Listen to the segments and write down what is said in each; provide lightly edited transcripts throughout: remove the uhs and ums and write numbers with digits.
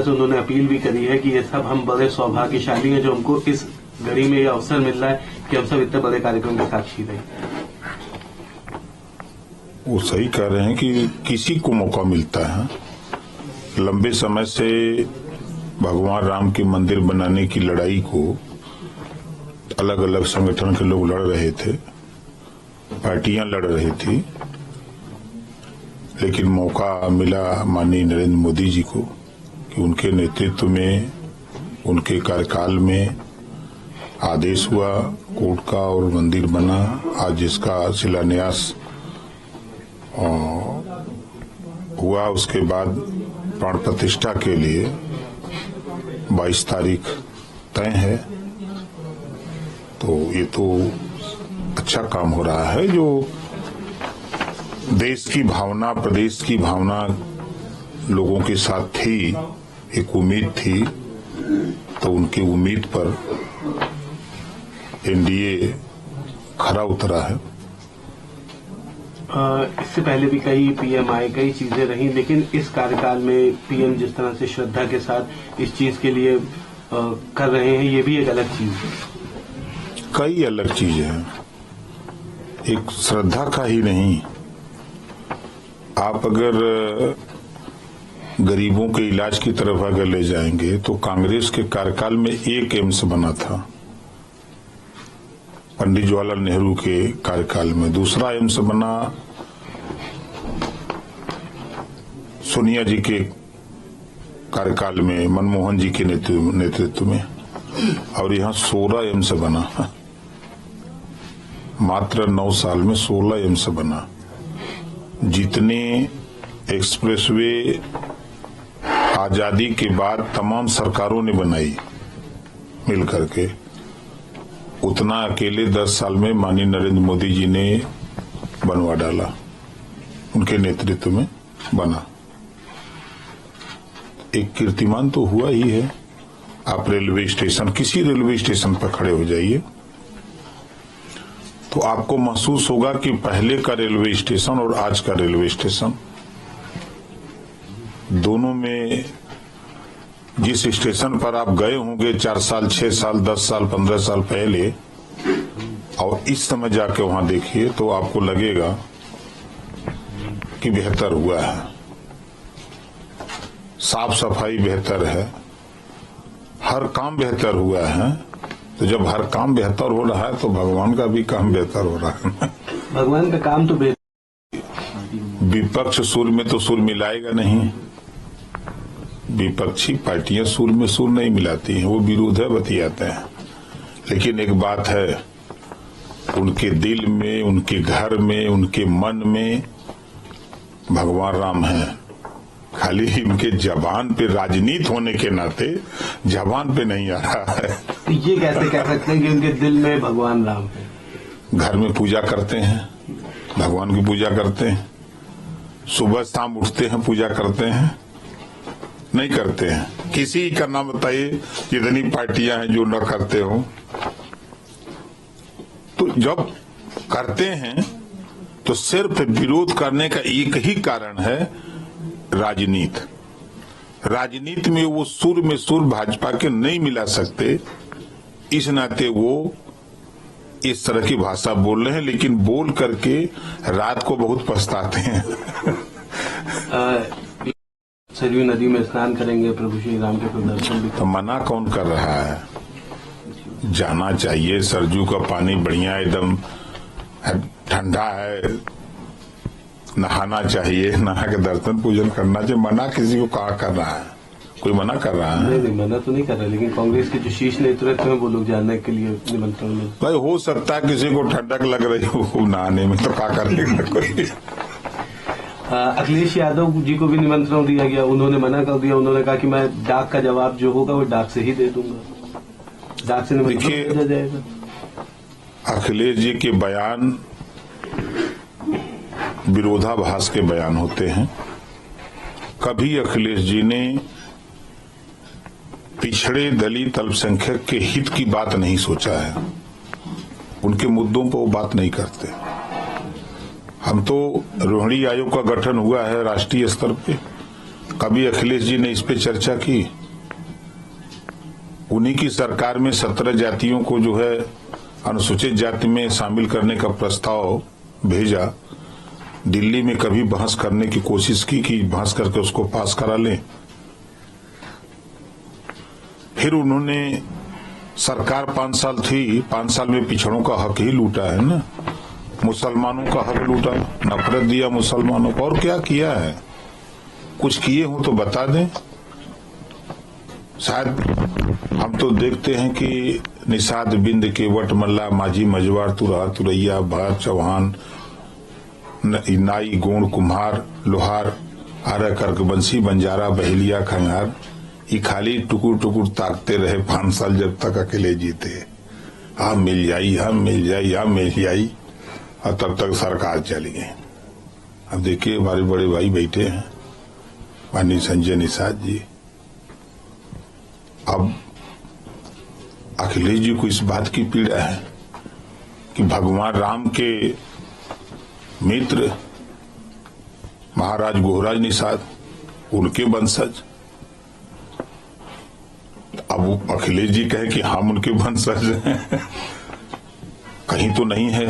से उन्होंने अपील भी करी है कि ये सब हम बड़े सौभाग्यशाली हैं जो हमको इस घड़ी में ये अवसर मिल रहा है कि हम सब इतने बड़े कार्यक्रम के साक्षी रहे। वो सही कह रहे हैं कि किसी को मौका मिलता है। लंबे समय से भगवान राम के मंदिर बनाने की लड़ाई को अलग अलग संगठन के लोग लड़ रहे थे, पार्टियां लड़ रही थी, लेकिन मौका मिला माननीय नरेंद्र मोदी जी को कि उनके नेतृत्व में, उनके कार्यकाल में आदेश हुआ कोर्ट का और मंदिर बना। आज जिसका शिलान्यास हुआ, उसके बाद प्राण प्रतिष्ठा के लिए 22 तारीख तय है। तो ये तो अच्छा काम हो रहा है। जो देश की भावना, प्रदेश की भावना लोगों के साथ थी, एक उम्मीद थी, तो उनकी उम्मीद पर एनडीए खरा उतरा है। इससे पहले भी कई पीएम आए, कई चीजें रही, लेकिन इस कार्यकाल में पीएम जिस तरह से श्रद्धा के साथ इस चीज के लिए कर रहे हैं, ये भी एक अलग चीज है। कई अलग चीजें हैं, एक श्रद्धा का ही नहीं। आप अगर गरीबों के इलाज की तरफ अगर ले जाएंगे तो कांग्रेस के कार्यकाल में एक एम्स बना था, पंडित जवाहरलाल नेहरू के कार्यकाल में। दूसरा एम्स बना सोनिया जी के कार्यकाल में, मनमोहन जी के नेतृत्व में, और यहाँ 16 एम्स बना। मात्र 9 साल में 16 एम्स बना। जितने एक्सप्रेसवे आजादी के बाद तमाम सरकारों ने बनाई मिल करके, उतना अकेले 10 साल में माननीय नरेंद्र मोदी जी ने बनवा डाला, उनके नेतृत्व में बना। एक कीर्तिमान तो हुआ ही है। आप रेलवे स्टेशन, किसी रेलवे स्टेशन पर खड़े हो जाइए तो आपको महसूस होगा कि पहले का रेलवे स्टेशन और आज का रेलवे स्टेशन, दोनों में जिस स्टेशन पर आप गए होंगे 4 साल, 6 साल, 10 साल, 15 साल पहले, और इस समय जाके वहां देखिए तो आपको लगेगा कि बेहतर हुआ है। साफ सफाई बेहतर है, हर काम बेहतर हुआ है। तो जब हर काम बेहतर हो रहा है तो भगवान का भी काम बेहतर हो रहा है। भगवान का काम तो विपक्ष सुर में तो सुर मिलाएगा नहीं। विपक्षी पार्टियां सुर में सुर नहीं मिलाती हैं, वो विरोध है बतियाते हैं। लेकिन एक बात है, उनके दिल में, उनके घर में, उनके मन में भगवान राम है। खाली उनके जबान पे, राजनीति होने के नाते जबान पे नहीं आ रहा है। तो ये कैसे कह सकते हैं कि उनके दिल में भगवान राम है? घर में पूजा करते हैं, भगवान की पूजा करते हैं, सुबह शाम उठते हैं, पूजा करते हैं, नहीं करते हैं? किसी का नाम बताइए, जितनी पार्टियां हैं जो न करते हो। तो जब करते हैं तो सिर्फ विरोध करने का एक ही कारण है, राजनीति। राजनीति में वो सुर में सुर भाजपा के नहीं मिला सकते, इस नाते वो इस तरह की भाषा बोल रहे हैं, लेकिन बोल करके रात को बहुत पछताते हैं। सरयू नदी में स्नान करेंगे प्रभु श्री राम के प्रदर्शन भी। तो मना कौन कर रहा है? जाना चाहिए। सरयू का पानी बढ़िया, एकदम ठंडा है, नहाना चाहिए, नहा के दर्शन पूजन करना चाहिए। मना किसी को कहा कर रहा है? कोई मना कर रहा है? नहीं, मना तो नहीं कर रहा, लेकिन कांग्रेस के जो शीर्ष नेतृत्व है वो लोग जानने के लिए निमंत्रण में। भाई हो सकता है किसी को ठंडक लग रही हो नहाने में, तो क्या करेगा कोई। अखिलेश यादव जी को भी निमंत्रण दिया गया, उन्होंने मना कर दिया। उन्होंने कहा कि मैं डाक का जवाब जो होगा वो डाक से ही दे दूंगा, डाक से निमंत्रण भेजा जाएगा। अखिलेश जी के बयान विरोधाभास के बयान होते हैं। कभी अखिलेश जी ने पिछड़े दलित अल्पसंख्यक के हित की बात नहीं सोचा है, उनके मुद्दों पर वो बात नहीं करते। हम तो रोहिणी आयोग का गठन हुआ है राष्ट्रीय स्तर पे, कभी अखिलेश जी ने इस पे चर्चा की? उन्हीं की सरकार में 17 जातियों को जो है अनुसूचित जाति में शामिल करने का प्रस्ताव भेजा। दिल्ली में कभी बहस करने की कोशिश की कि बहस करके उसको पास करा लें? फिर उन्होंने सरकार 5 साल थी, 5 साल में पिछड़ों का हक ही लूटा है ना, मुसलमानों का हक लूटा, नफरत दिया मुसलमानों को। और क्या किया है? कुछ किए हो तो बता दें। शायद हम तो देखते हैं कि निषाद बिंद केवट मल्ला माझी मजवार तुरहा तुरैया भार चौहान नाई गोंड कुम्हार लोहार आरा कर्क बंसी बंजारा बहेलिया खंगार ये खाली टुकुर टुकुर ताकते रहे 5 साल जब तक अकेले जीते। हम मिल जाई, हम मिल जाई, हम मिल जाई, और तब तक सरकार चली गई। अब देखिए हमारे बड़े भाई बैठे हैं माननीय संजय निषाद जी। अब अखिलेश जी को इस बात की पीड़ा है कि भगवान राम के मित्र महाराज गोहराज निषाद, उनके वंशज, अब अखिलेश जी कहे कि हम उनके वंशज हैं। कहीं तो नहीं है,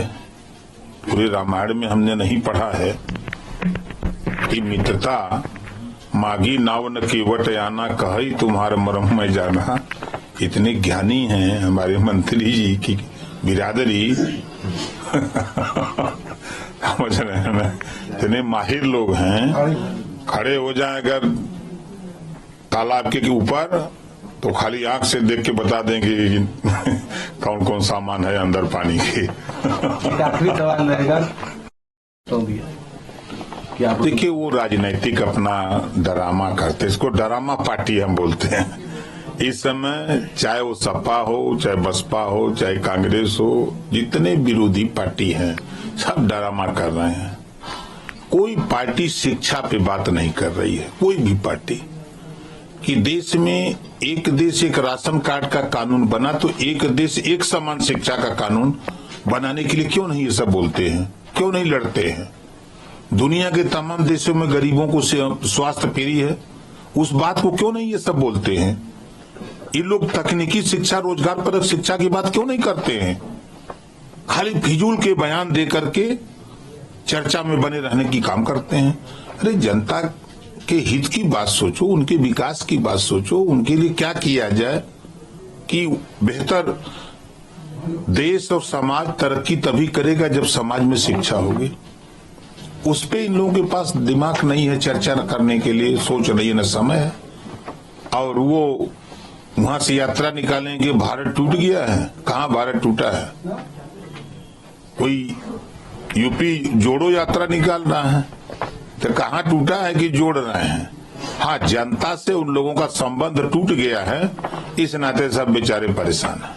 पूरे रामायण में हमने नहीं पढ़ा है कि मित्रता मागी नाव न केवट आना कही तुम्हारे मरम में जाना। इतने ज्ञानी हैं हमारे मंत्री जी की बिरादरी समझ रहे हैं ना, इतने माहिर लोग हैं। खड़े हो जाए अगर तालाब के ऊपर तो खाली आंख से देख के बता देंगे कौन कौन सामान है अंदर पानी के। आखिरी सवाल रहेगा तो भी देखिए वो राजनीतिक अपना डरामा करते, इसको डरामा पार्टी हम बोलते हैं। इस समय चाहे वो सपा हो, चाहे बसपा हो, चाहे कांग्रेस हो, जितने विरोधी पार्टी हैं सब डरामा कर रहे हैं। कोई पार्टी शिक्षा पे बात नहीं कर रही है, कोई भी पार्टी। कि देश में एक देश एक राशन कार्ड का कानून बना तो एक देश एक समान शिक्षा का कानून बनाने के लिए क्यों नहीं ये सब बोलते हैं, क्यों नहीं लड़ते हैं? दुनिया के तमाम देशों में गरीबों को स्वास्थ्य फ्री है, उस बात को क्यों नहीं ये सब बोलते हैं? ये लोग तकनीकी शिक्षा रोजगार परक शिक्षा की बात क्यों नहीं करते हैं? खाली फिजूल के बयान दे करके चर्चा में बने रहने की काम करते हैं। अरे जनता के हित की बात सोचो, उनके विकास की बात सोचो, उनके लिए क्या किया जाए कि बेहतर देश और समाज तरक्की तभी करेगा जब समाज में शिक्षा होगी। उस पे इन लोगों के पास दिमाग नहीं है चर्चा करने के लिए, सोच नहीं है, न समय है। और वो वहां से यात्रा निकालेंगे भारत टूट गया है, कहाँ भारत टूटा है? कोई यूपी जोड़ो यात्रा निकाल रहा है तो कहाँ टूटा है कि जोड़ रहे हैं? हाँ, जनता से उन लोगों का संबंध टूट गया है, इस नाते सब बेचारे परेशान हैं।